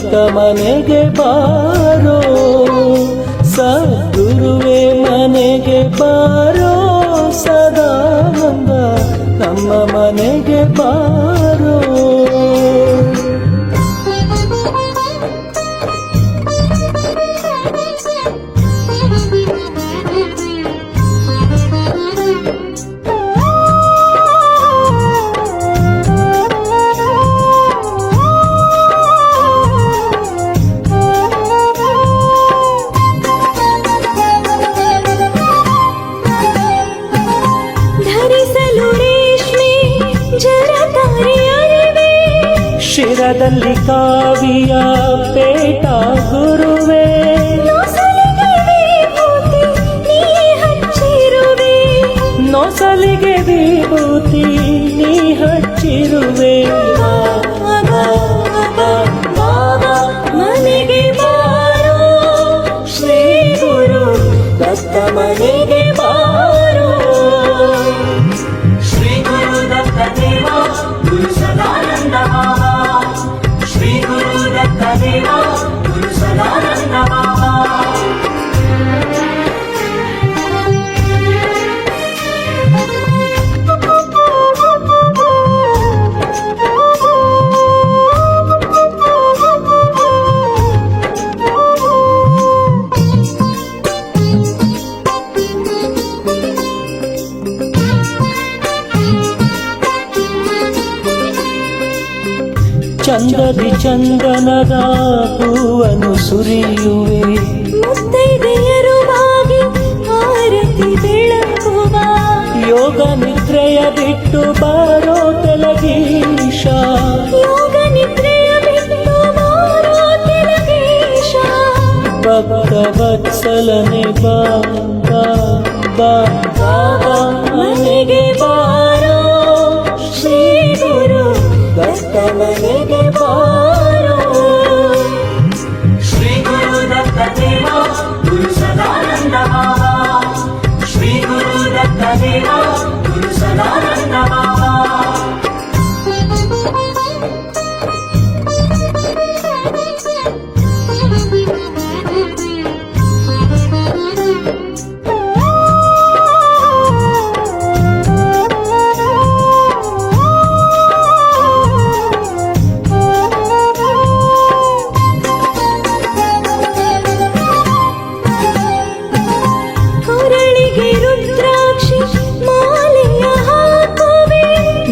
ದತ್ತ ಮನೆಗೆ ಬಾರೋ ಸದ್ಗುರುವೇ ಮನೆಗೆ ಬಾರೋ ಸದಾನಂದ ನಮ್ಮ ಮನೆಗೆ ಬಾರೋ. ಶಿರದಲ್ಲಿ ಕಾವಿಯ ಪೇಟ ಗುರುವೇ ನೊಸಲಿಗೆ ವಿಭೂತಿ ನೀ ಹಚ್ಚಿರುವೆ. ಮನೆಗೆ ಬಾರೋ ಶ್ರೀ ಗುರು ದತ್ತ ಮನೆಗೆ ಬಾರೋ. ಶ್ರೀ ಗುರು ದತ್ತ ದೇವ ಗುರು ಸದಾನಂದ ಬಾಬಾ, ಶ್ರೀ ಗುರು ದತ್ತ ದೇವ ಗುರು ಸದಾನಂದ ಬಾಬಾ. ಚಂದದಿ ಚಂದನದ ಹೂವನ್ನು ಸುರಿಯುವೆ, ಮುತ್ತೈದೆಯರುವಾಗಿ ಆರತಿ ಬೆಳಗುವ. ಯೋಗ ನಿದ್ರೆಯ ಬಿಟ್ಟು ಬಾರೋ ತೆಲಗೀಶ, ಯೋಗ ನಿದ್ರೆಯ ಬಿಟ್ಟು ಬಾರೋ ತೆಲಗೀಶ. ಭಕ್ತ ವತ್ಸಲನೆ ಬಾ ಬಾ ಬಾ ಬಾಬಾ ಮನೆಗೆ ಬಾರೋ ಶ್ರೀ ಗುರು ದತ್ತ ಮನೆಗೆ ಬಾರೋ. ಶ್ರೀ ಗುರು ದತ್ತ ದೇವ ಗುರು ಸದಾನಂದ ಬಾಬಾ, ಶ್ರೀ ಗುರು ದತ್ತ ದೇವ ಗುರು ಸದಾನಂದ ಬಾಬಾ.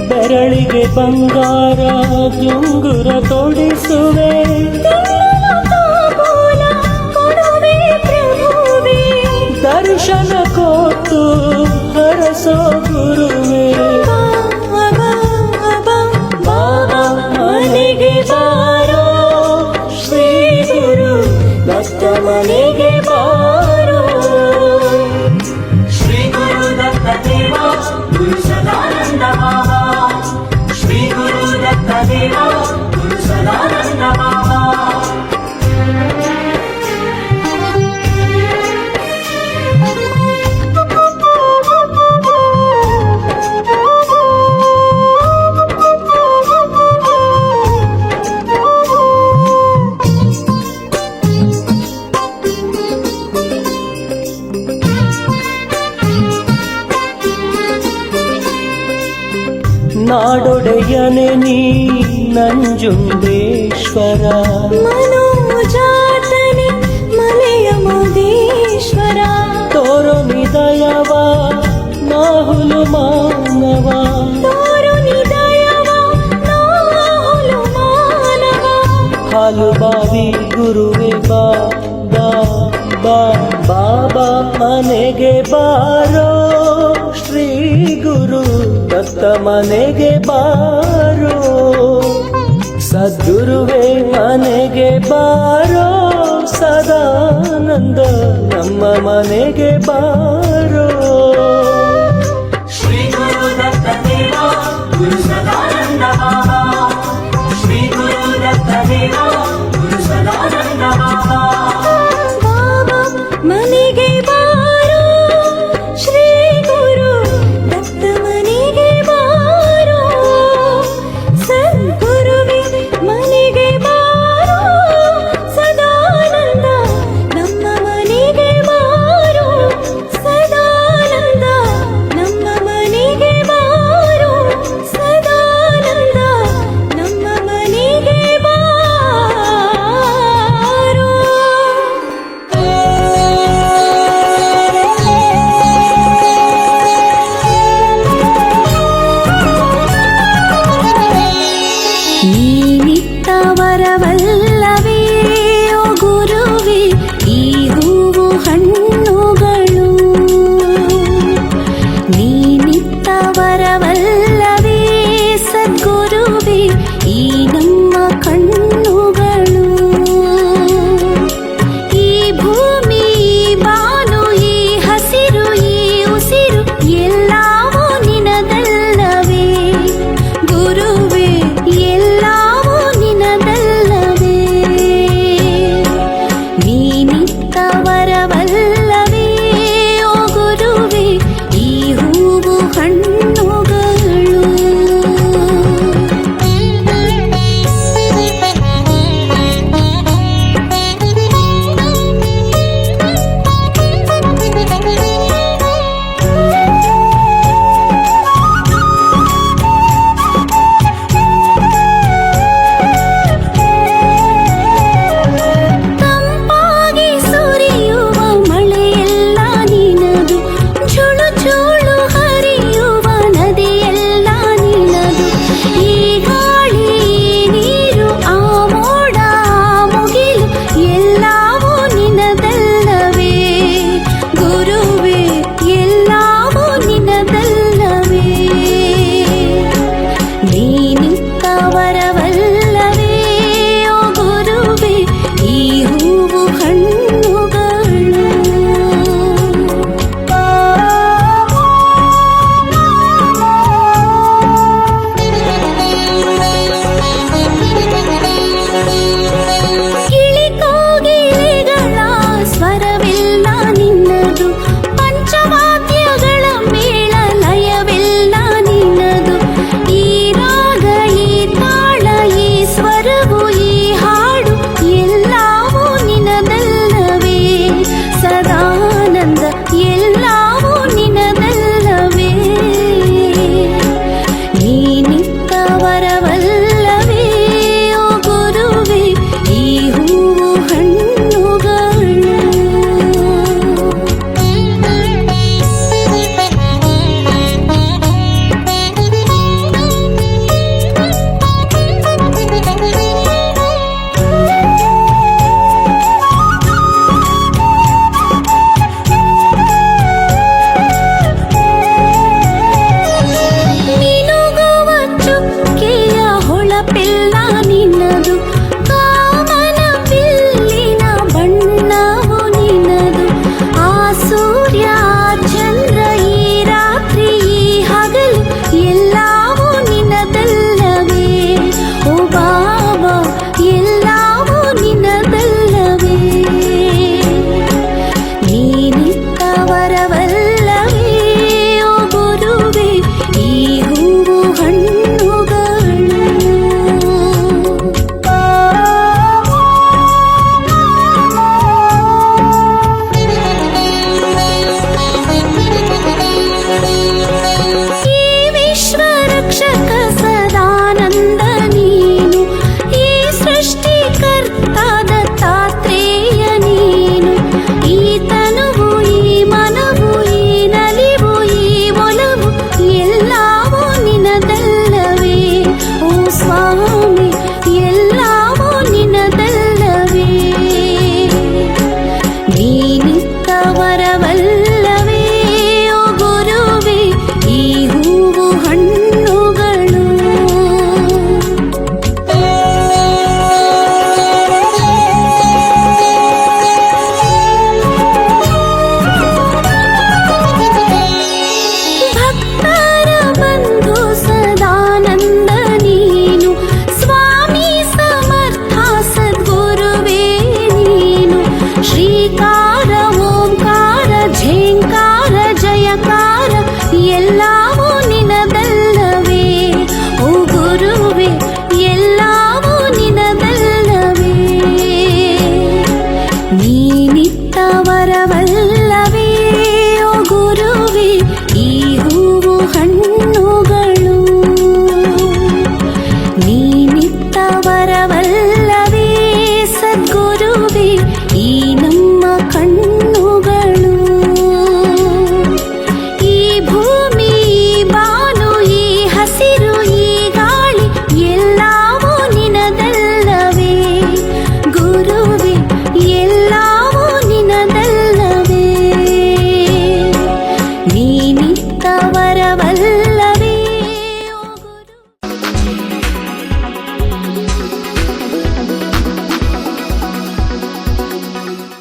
ಬೆರಳಿಗೆ ಬಂಗಾರ ಗುಂಗುರ ತೊಡಿಸುವೆ, ದರ್ಶನ ಕೊಟ್ಟು ಹರಸೋ ಗುರುವೇ. ಬಾಬಾ ಮನೆಗೆ ಬಾರೋ ಶ್ರೀ ಗುರು ದತ್ತ ಮನೆಗೆ ಬಾರೋ. ಶ್ರೀ ಗುರು ದತ್ತ ದೇವ ಗುರು ಸದಾನಂದ ಬಾಬಾ, ಶ್ರೀ ಗುರು ದತ್ತ ದೇವ ಗುರು ಸದಾನಂದ ಬಾಬಾ. ನಾಡೊಡೆಯನೆ ನೀ ನಂಜುಂಡೇಶ್ವರ, ಮನೋಜಾತನೆ ಮಲೆಯ ಮುದೇಶ್ವರ. ತೋರೋ ನಿದಯವ ನಾಹುಲು ಮಾನವ, ತೋರು ನಿದಯವ ನಾಹುಲು ಮಾನವ. ಹಾಲು ಬಾವಿ ಗುರುವೆ ಬಾ ಬಾ ಬಾ ಬಾಬಾ ಮನೆಗೆ ಬಾರೋ ಶ್ರೀ ಗುರು ದತ್ತ ಮನೆಗೆ ಬಾರೋ. ಸದ್ಗುರುವೇ ಮನೆಗೆ ಬಾರೋ ಸದಾನಂದ ನಮ್ಮ ಮನೆಗೆ ಬಾರೋ.